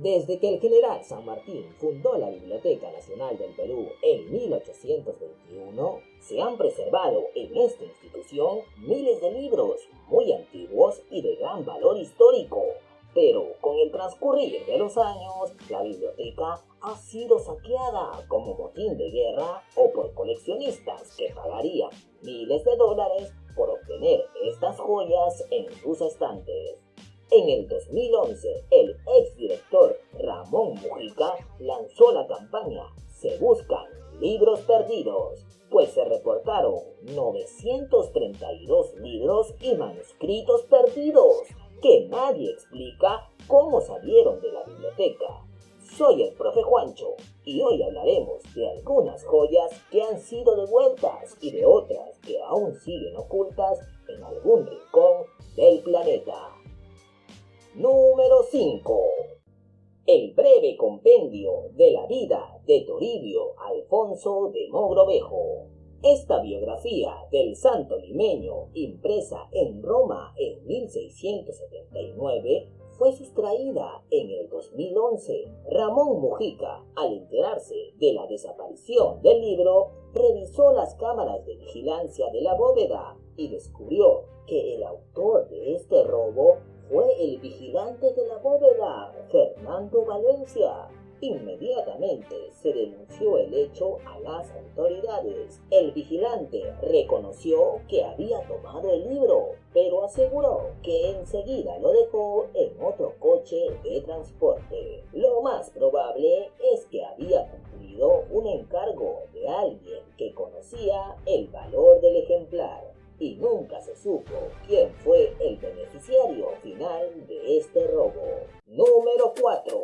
Desde que el general San Martín fundó la Biblioteca Nacional del Perú en 1821, se han preservado en esta institución miles de libros muy antiguos y de gran valor histórico. Pero con el transcurrir de los años, la biblioteca ha sido saqueada como botín de guerra o por coleccionistas que pagarían miles de dólares por obtener estas joyas en sus estantes. En el 2011, el exdirector Ramón Mujica lanzó la campaña Se Buscan Libros Perdidos, pues se reportaron 932 libros y manuscritos perdidos que nadie explica cómo salieron de la biblioteca. Soy el profe Juancho y hoy hablaremos de algunas joyas que han sido devueltas y de otras que aún siguen ocultas en algún rincón del planeta. Número 5. El breve compendio de la vida de Toribio Alfonso de Mogrovejo. Esta biografía del santo limeño, impresa en Roma en 1679, fue sustraída en el 2011. Ramón Mujica, al enterarse de la desaparición del libro, revisó las cámaras de vigilancia de la bóveda y descubrió que el autor de este robo fue el vigilante de la bóveda, Fernando Valencia. Inmediatamente se denunció el hecho a las autoridades. El vigilante reconoció que había tomado el libro, pero aseguró que enseguida lo dejó en otro coche de transporte. Lo más probable es que había cumplido un encargo de alguien que conocía el valor del ejemplar. Y nunca se supo quién fue el beneficiario final de este robo. Número 4.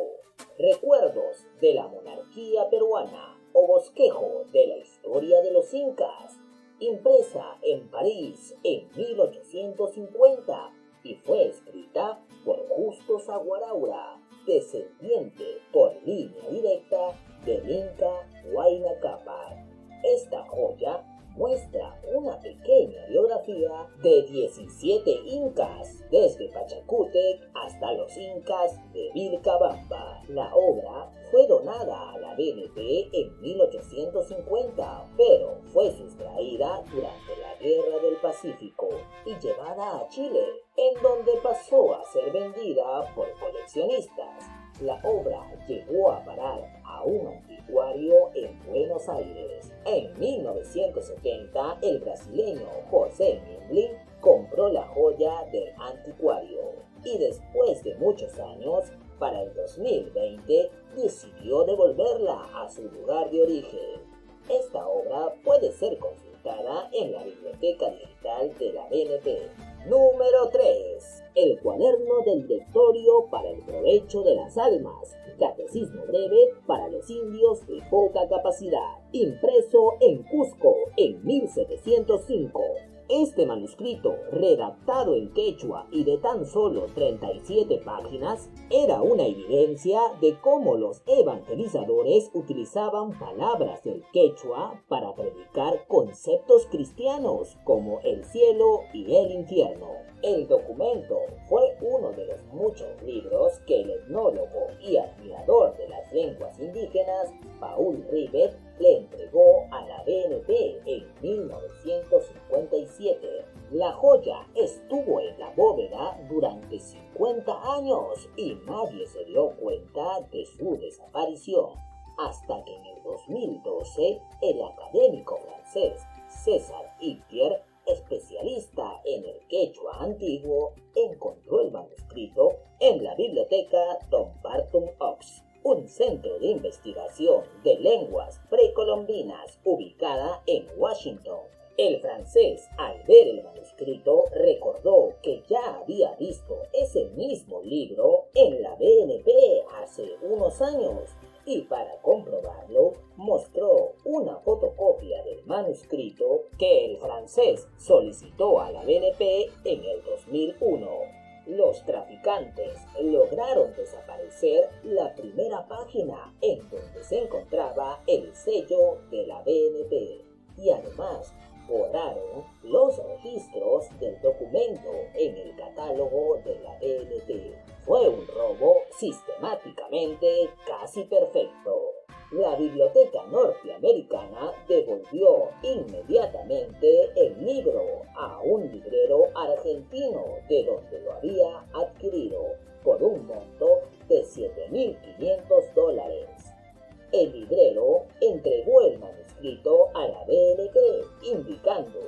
Recuerdos de la monarquía peruana o bosquejo de la historia de los incas, impresa en París en 1850 y fue escrita por Justo Saguaraura, descendiente por línea directa del Inca Huayna Cápac. Esta joya muestra una pequeña biografía de 17 incas, desde Pachacútec hasta los incas de Vilcabamba. La obra fue donada a la BNP en 1850, pero fue sustraída durante la Guerra del Pacífico y llevada a Chile, en donde pasó a ser vendida por coleccionistas. La obra llegó a parar a un anticuario en Buenos Aires. En 1970, el brasileño José Memling compró la joya del anticuario y después de muchos años, para el 2020, decidió devolverla a su lugar de origen. Esta obra puede ser consultada en la Biblioteca Digital de la BNP. Número 3. El cuaderno del lectorio para el provecho de las almas. Catecismo breve para los indios de poca capacidad. Impreso en Cusco en 1705. Este manuscrito, redactado en quechua y de tan solo 37 páginas, era una evidencia de cómo los evangelizadores utilizaban palabras del quechua para predicar conceptos cristianos como el cielo y el infierno. El documento fue uno de los muchos libros que el etnólogo y admirador de las lenguas indígenas, Paul Rivet, le entregó a la BNP en 1957. La joya estuvo en la bóveda durante 50 años y nadie se dio cuenta de su desaparición, hasta que en el 2012 el académico francés César Iptier, especialista en el quechua antiguo, encontró el manuscrito en la biblioteca Dumbarton Oaks, un centro de investigación de lenguas precolombinas ubicada en Washington. El francés, al ver el manuscrito, recordó que ya había visto ese mismo libro en la BNP hace unos años y para comprobarlo mostró una fotocopia del manuscrito que el francés solicitó a la BNP en el 2001. Los traficantes lograron desaparecer la primera página en donde se encontraba el sello de la BNP y además borraron los registros del documento en el catálogo de la BNP. Fue un robo sistemáticamente casi perfecto. La biblioteca norteamericana devolvió inmediatamente el libro a un librero argentino de donde lo había adquirido por un monto de $7.500. El librero entregó el manuscrito a la BNP, indicando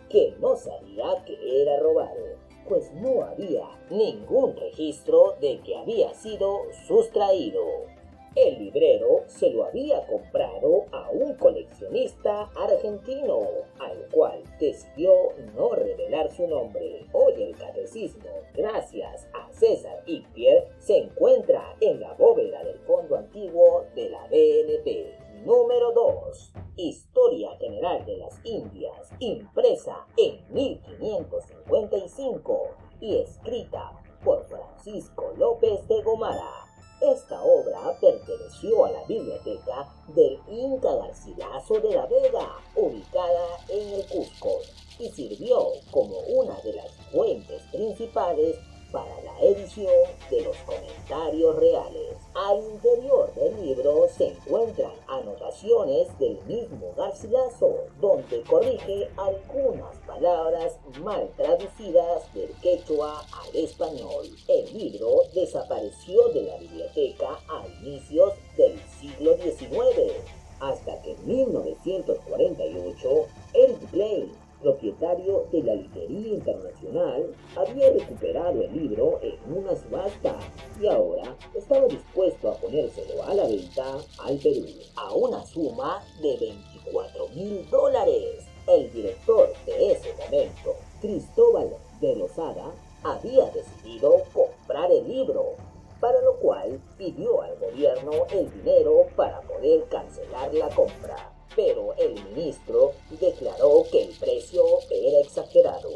que no sabía que era robado, pues no había ningún registro de que había sido sustraído. El librero se lo había comprado a un coleccionista argentino, al cual decidió no revelar su nombre. Hoy el catecismo, gracias a César Ippier, se encuentra en la bóveda del Fondo Antiguo de la BNP. Número 2. Historia General de las Indias, impresa en 1555 y escrita por Francisco López de Gomara. Esta obra perteneció a la biblioteca del Inca Garcilaso de la Vega, ubicada en el Cusco, y sirvió como una de las fuentes principales para la edición de los comentarios reales. Al interior del libro se encuentran anotaciones del mismo Garcilaso, donde corrige algunas palabras mal traducidas del quechua al español. El libro desapareció de la biblioteca a inicios del siglo XIX, hasta que en 1948 Eric Blaine, propietario de la Librería Internacional, había recuperado el libro en una subasta y ahora estaba dispuesto a ponérselo a la venta al Perú a una suma de $24.000. El director de ese momento, Cristóbal de Lozada, había decidido comprar el libro, para lo cual pidió al gobierno el dinero para poder cancelar la compra. Pero el ministro declaró que el precio era exagerado.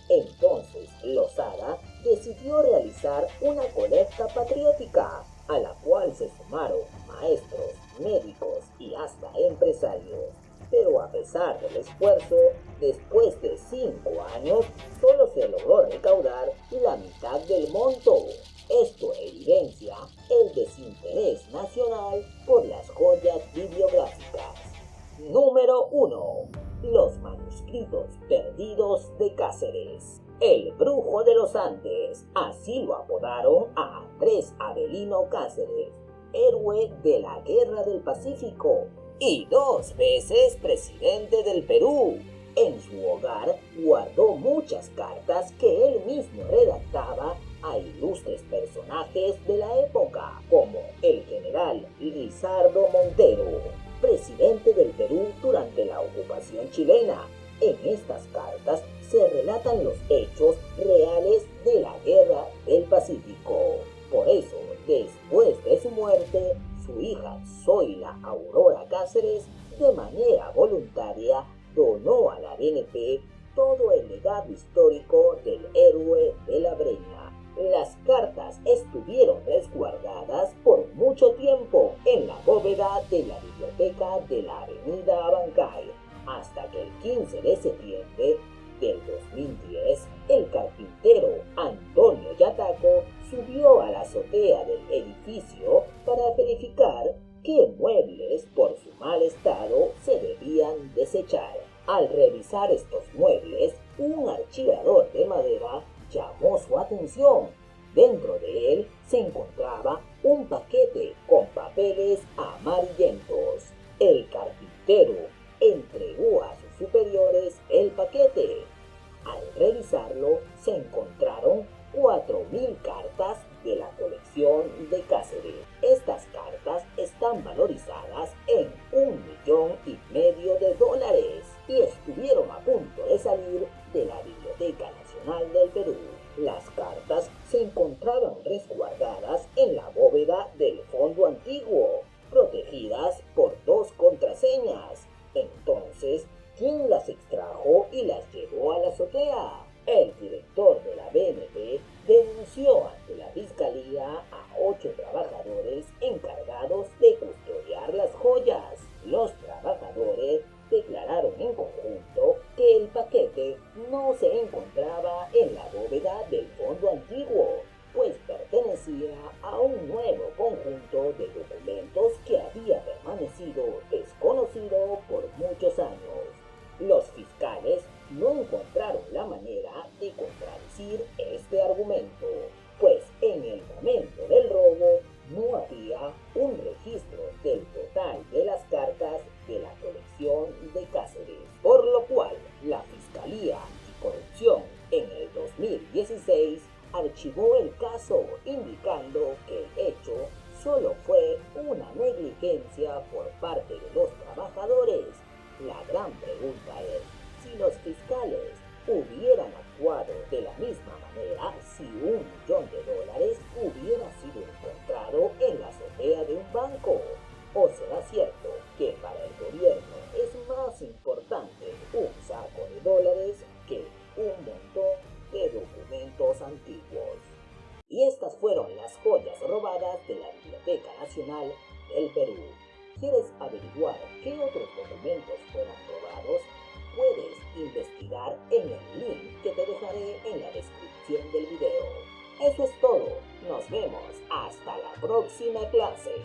Entonces Lozada decidió realizar una colecta patriótica, a la cual se sumaron maestros, médicos y hasta empresarios. Pero a pesar del esfuerzo, después de 5 años, solo se logró recaudar la mitad del monto. Esto evidencia el desinterés nacional por las joyas bibliográficas. Número 1. Los manuscritos perdidos de Cáceres. El Brujo de los Andes, así lo apodaron a Andrés Avelino Cáceres, héroe de la Guerra del Pacífico y 2 veces presidente del Perú. En su hogar guardó muchas cartas que él mismo redactaba a ilustres personajes de la época, como el general Lizardo Montero, presidente del Perú durante la ocupación chilena. En estas cartas se relatan los hechos reales de la Guerra del Pacífico. Por eso, después de su muerte, su hija Zoila Aurora Cáceres, de manera voluntaria, donó a la BNP todo el legado histórico del héroe de la Breña. Las cartas estuvieron resguardadas por mucho tiempo en la bóveda de la biblioteca de la avenida Abancay, hasta que el 15 de septiembre del 2010, el carpintero Antonio Yataco subió a la azotea del edificio para verificar qué muebles por su mal estado se debían desechar. Al revisar estos muebles, un archivador de madera llamó su atención. Dentro de él se encontraba un paquete con papeles amarillentos. El carpintero entregó a sus superiores el paquete. Al revisarlo, se encontraron 4.000 cartas de la colección de Cáceres. Estas cartas están valorizadas en $1,500,000 y estuvieron a punto de salir de la Biblioteca Nacional del Perú. Las cartas se encontraban resguardadas en la bóveda del Fondo Antiguo, protegidas por 2 contraseñas. Entonces, ¿quién las extrajo y las llevó a la azotea? El director de la BNP denunció ante la fiscalía a 8 trabajadores encargados de custodiar las joyas. Los trabajadores declararon en conjunto que el paquete no se encontraba en la bóveda del Fondo Antiguo, pues pertenecía contradecir este argumento, pues en el momento del robo no había un registro del total de las cartas de la colección de Cáceres, por lo cual la Fiscalía Anticorrupción en el 2016 archivó el caso indicando que el hecho solo fue una negligencia por parte de los trabajadores. La gran pregunta es si los fiscales hubieran actuado de la misma manera si $1.000.000 hubiera sido encontrado en la azotea de un banco. ¿O será cierto que para el gobierno es más importante un saco de dólares que un montón de documentos antiguos? Y estas fueron las joyas robadas de la Biblioteca Nacional del Perú. ¿Quieres averiguar qué otros documentos fueron robados? Puedes investigar en el link que te dejaré en la descripción del video. Eso es todo. Nos vemos hasta la próxima clase.